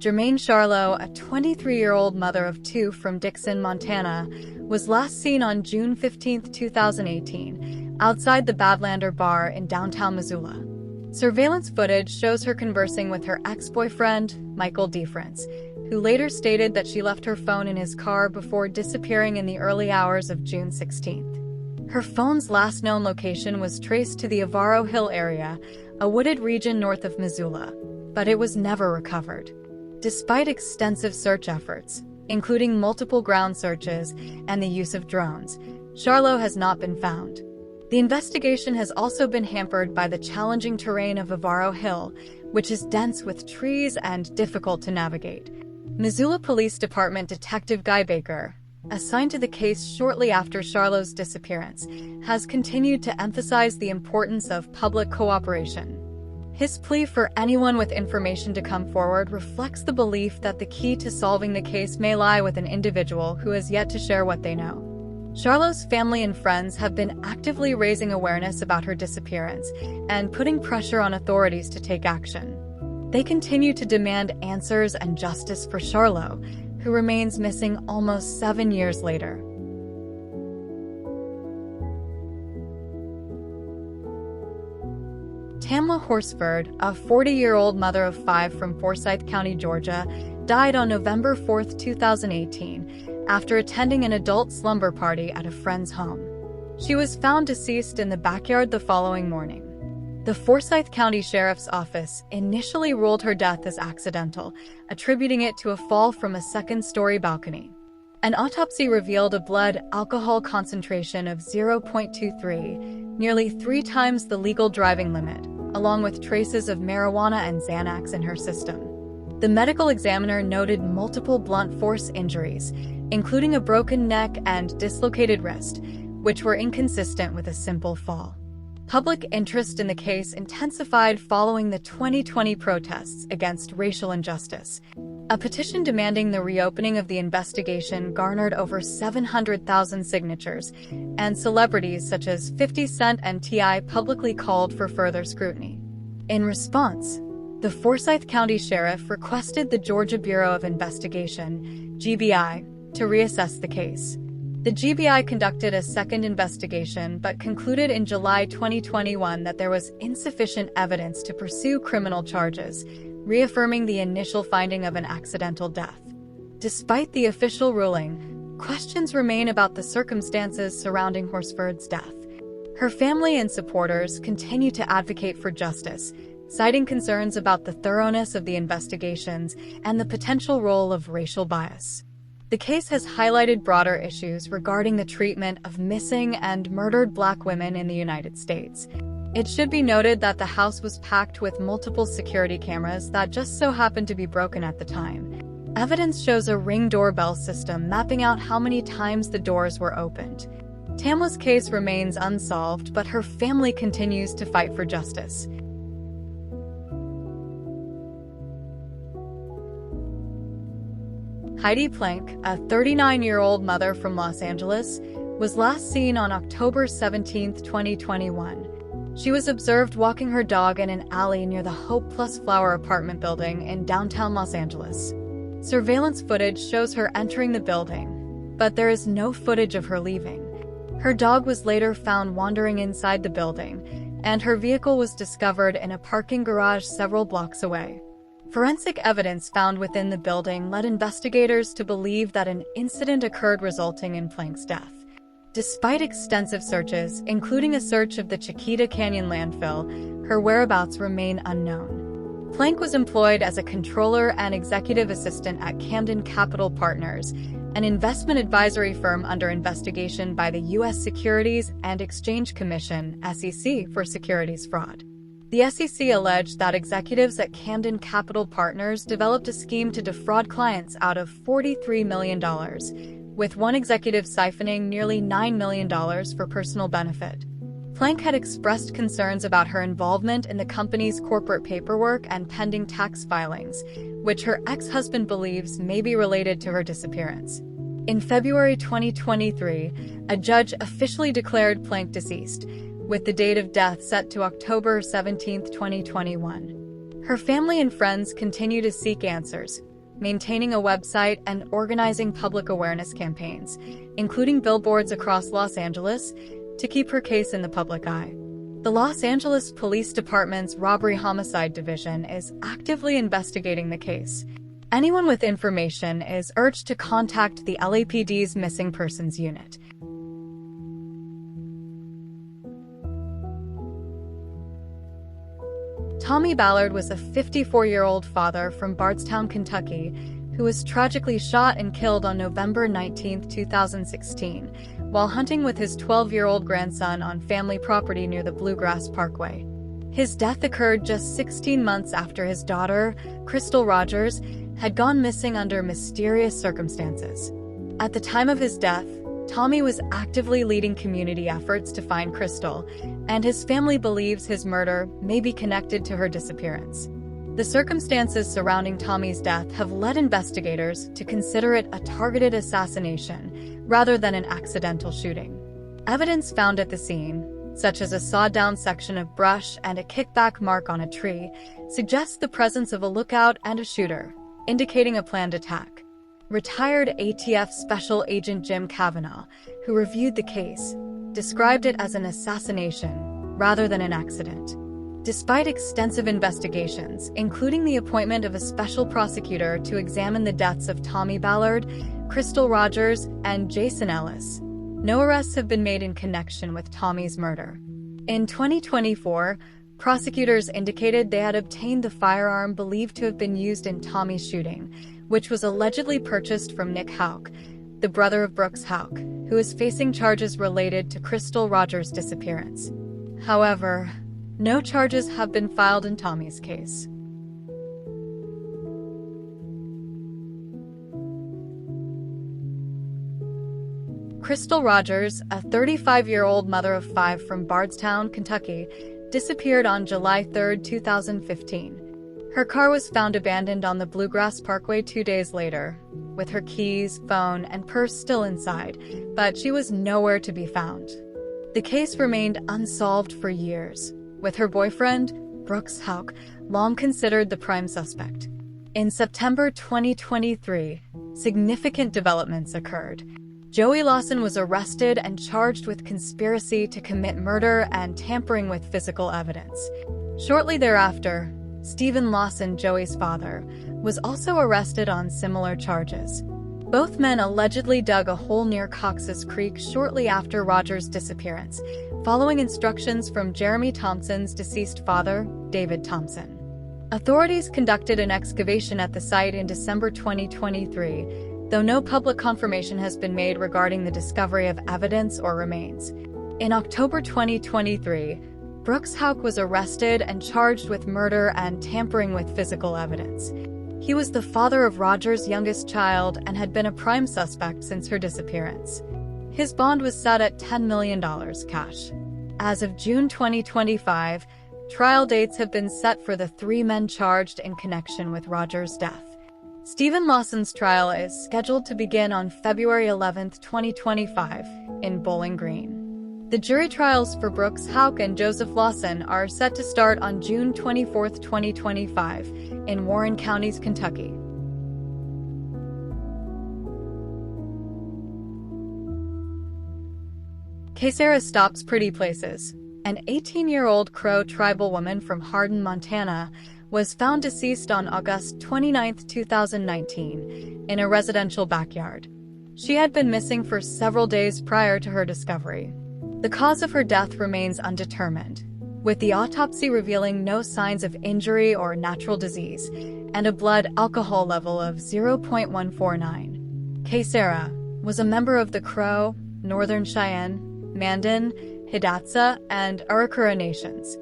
Jermaine Charlo, a 23-year-old mother of two from Dixon, Montana, was last seen on June 15, 2018, outside the Badlander bar in downtown Missoula. Surveillance footage shows her conversing with her ex-boyfriend, Michael DeFrance, who later stated that she left her phone in his car before disappearing in the early hours of June 16. Her phone's last known location was traced to the Avaro Hill area, a wooded region north of Missoula, but it was never recovered. Despite extensive search efforts, including multiple ground searches and the use of drones, Charlo has not been found. The investigation has also been hampered by the challenging terrain of Avaro Hill, which is dense with trees and difficult to navigate. Missoula Police Department Detective Guy Baker, assigned to the case shortly after Charlo's disappearance, has continued to emphasize the importance of public cooperation. His plea for anyone with information to come forward reflects the belief that the key to solving the case may lie with an individual who has yet to share what they know. Charlo's family and friends have been actively raising awareness about her disappearance and putting pressure on authorities to take action. They continue to demand answers and justice for Charlo, who remains missing almost 7 years later. Tamla Horsford, a 40-year-old mother of 5 from Forsyth County, Georgia, died on November 4, 2018, after attending an adult slumber party at a friend's home. She was found deceased in the backyard the following morning. The Forsyth County Sheriff's Office initially ruled her death as accidental, attributing it to a fall from a second-story balcony. An autopsy revealed a blood alcohol concentration of 0.23, nearly 3 times the legal driving limit, along with traces of marijuana and Xanax in her system. The medical examiner noted multiple blunt force injuries, including a broken neck and dislocated wrist, which were inconsistent with a simple fall. Public interest in the case intensified following the 2020 protests against racial injustice. A petition demanding the reopening of the investigation garnered over 700,000 signatures, and celebrities such as 50 Cent and T.I. publicly called for further scrutiny. In response, the Forsyth County Sheriff requested the Georgia Bureau of Investigation, GBI, to reassess the case. The GBI conducted a second investigation but concluded in July 2021 that there was insufficient evidence to pursue criminal charges, reaffirming the initial finding of an accidental death. Despite the official ruling, questions remain about the circumstances surrounding Horsford's death. Her family and supporters continue to advocate for justice, citing concerns about the thoroughness of the investigations and the potential role of racial bias. The case has highlighted broader issues regarding the treatment of missing and murdered Black women in the United States. It should be noted that the house was packed with multiple security cameras that just so happened to be broken at the time. Evidence shows a Ring doorbell system mapping out how many times the doors were opened. Tamla's case remains unsolved, but her family continues to fight for justice. Heidi Plank, a 39-year-old mother from Los Angeles, was last seen on October 17, 2021. She was observed walking her dog in an alley near the Hope Plus Flower apartment building in downtown Los Angeles. Surveillance footage shows her entering the building, but there is no footage of her leaving. Her dog was later found wandering inside the building, and her vehicle was discovered in a parking garage several blocks away. Forensic evidence found within the building led investigators to believe that an incident occurred resulting in Plank's death. Despite extensive searches, including a search of the Chiquita Canyon landfill, her whereabouts remain unknown. Plank was employed as a controller and executive assistant at Camden Capital Partners, an investment advisory firm under investigation by the U.S. Securities and Exchange Commission (SEC) for securities fraud. The SEC alleged that executives at Camden Capital Partners developed a scheme to defraud clients out of $43 million, with one executive siphoning nearly $9 million for personal benefit. Plank had expressed concerns about her involvement in the company's corporate paperwork and pending tax filings, which her ex-husband believes may be related to her disappearance. In February 2023, a judge officially declared Plank deceased, with the date of death set to October 17, 2021. Her family and friends continue to seek answers, maintaining a website, and organizing public awareness campaigns, including billboards across Los Angeles, to keep her case in the public eye. The Los Angeles Police Department's Robbery Homicide Division is actively investigating the case. Anyone with information is urged to contact the LAPD's Missing Persons Unit. Tommy Ballard was a 54-year-old father from Bardstown, Kentucky, who was tragically shot and killed on November 19, 2016, while hunting with his 12-year-old grandson on family property near the Bluegrass Parkway. His death occurred just 16 months after his daughter, Crystal Rogers, had gone missing under mysterious circumstances. At the time of his death, Tommy was actively leading community efforts to find Crystal, and his family believes his murder may be connected to her disappearance. The circumstances surrounding Tommy's death have led investigators to consider it a targeted assassination rather than an accidental shooting. Evidence found at the scene, such as a sawed-down section of brush and a kickback mark on a tree, suggests the presence of a lookout and a shooter, indicating a planned attack. Retired ATF Special Agent Jim Kavanaugh, who reviewed the case, described it as an assassination rather than an accident. Despite extensive investigations, including the appointment of a special prosecutor to examine the deaths of Tommy Ballard, Crystal Rogers, and Jason Ellis, no arrests have been made in connection with Tommy's murder. In 2024, prosecutors indicated they had obtained the firearm believed to have been used in Tommy's shooting, which was allegedly purchased from Nick Houck, the brother of Brooks Houck, who is facing charges related to Crystal Rogers' disappearance. However, no charges have been filed in Tommy's case. Crystal Rogers, a 35-year-old mother of 5 from Bardstown, Kentucky, disappeared on July 3, 2015. Her car was found abandoned on the Bluegrass Parkway 2 days later, with her keys, phone, and purse still inside, but she was nowhere to be found. The case remained unsolved for years, with her boyfriend, Brooks Houck, long considered the prime suspect. In September 2023, significant developments occurred. Joey Lawson was arrested and charged with conspiracy to commit murder and tampering with physical evidence. Shortly thereafter, Stephen Lawson, Joey's father, was also arrested on similar charges. Both men allegedly dug a hole near Cox's Creek shortly after Rogers' disappearance, following instructions from Jeremy Thompson's deceased father, David Thompson. Authorities conducted an excavation at the site in December 2023, though no public confirmation has been made regarding the discovery of evidence or remains. In October 2023, Brooks Houck was arrested and charged with murder and tampering with physical evidence. He was the father of Rogers' youngest child and had been a prime suspect since her disappearance. His bond was set at $10 million cash. As of June 2025, trial dates have been set for the 3 men charged in connection with Rogers' death. Stephen Lawson's trial is scheduled to begin on February 11, 2025, in Bowling Green. The jury trials for Brooks Houck and Joseph Lawson are set to start on June 24, 2025, in Warren County, Kentucky. Kaysera stops pretty places. An 18-year-old Crow tribal woman from Hardin, Montana, was found deceased on August 29, 2019, in a residential backyard. She had been missing for several days prior to her discovery. The cause of her death remains undetermined, with the autopsy revealing no signs of injury or natural disease, and a blood alcohol level of 0.149. Kaysera was a member of the Crow, Northern Cheyenne, Mandan, Hidatsa, and Arikara nations.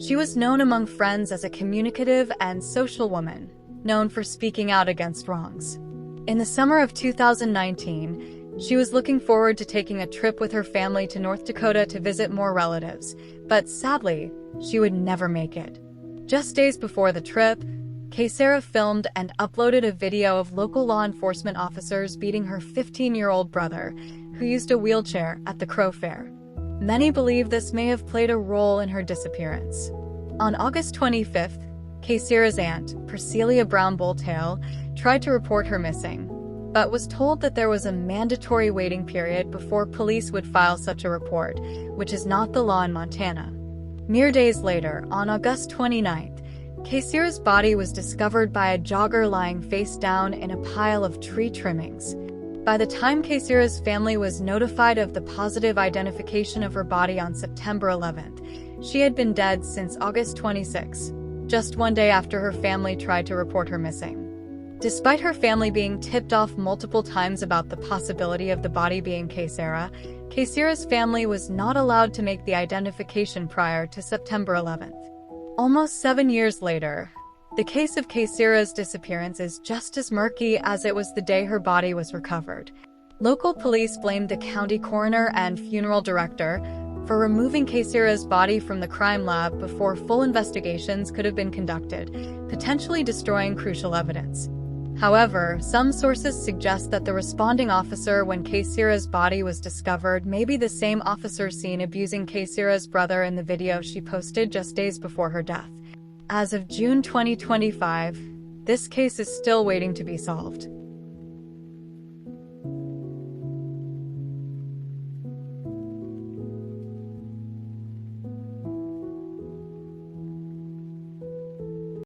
She was known among friends as a communicative and social woman, known for speaking out against wrongs. In the summer of 2019, she was looking forward to taking a trip with her family to North Dakota to visit more relatives, but sadly, she would never make it. Just days before the trip, Kaysera filmed and uploaded a video of local law enforcement officers beating her 15-year-old brother, who used a wheelchair at the Crow Fair. Many believe this may have played a role in her disappearance. On August 25th, Kaysira's aunt, Priscilla Brown Bulltail, tried to report her missing, but was told that there was a mandatory waiting period before police would file such a report, which is not the law in Montana. Mere days later, on August 29th, Kaysira's body was discovered by a jogger lying face down in a pile of tree trimmings. By the time Kaysira's family was notified of the positive identification of her body on September 11th, she had been dead since August 26, just one day after her family tried to report her missing. Despite her family being tipped off multiple times about the possibility of the body being Kaysira's family was not allowed to make the identification prior to September 11th. Almost 7 years later, the case of Kaysira's disappearance is just as murky as it was the day her body was recovered. Local police blamed the county coroner and funeral director for removing Kaysira's body from the crime lab before full investigations could have been conducted, potentially destroying crucial evidence. However, some sources suggest that the responding officer when Kaysira's body was discovered may be the same officer seen abusing Kaysira's brother in the video she posted just days before her death. As of June 2025, this case is still waiting to be solved.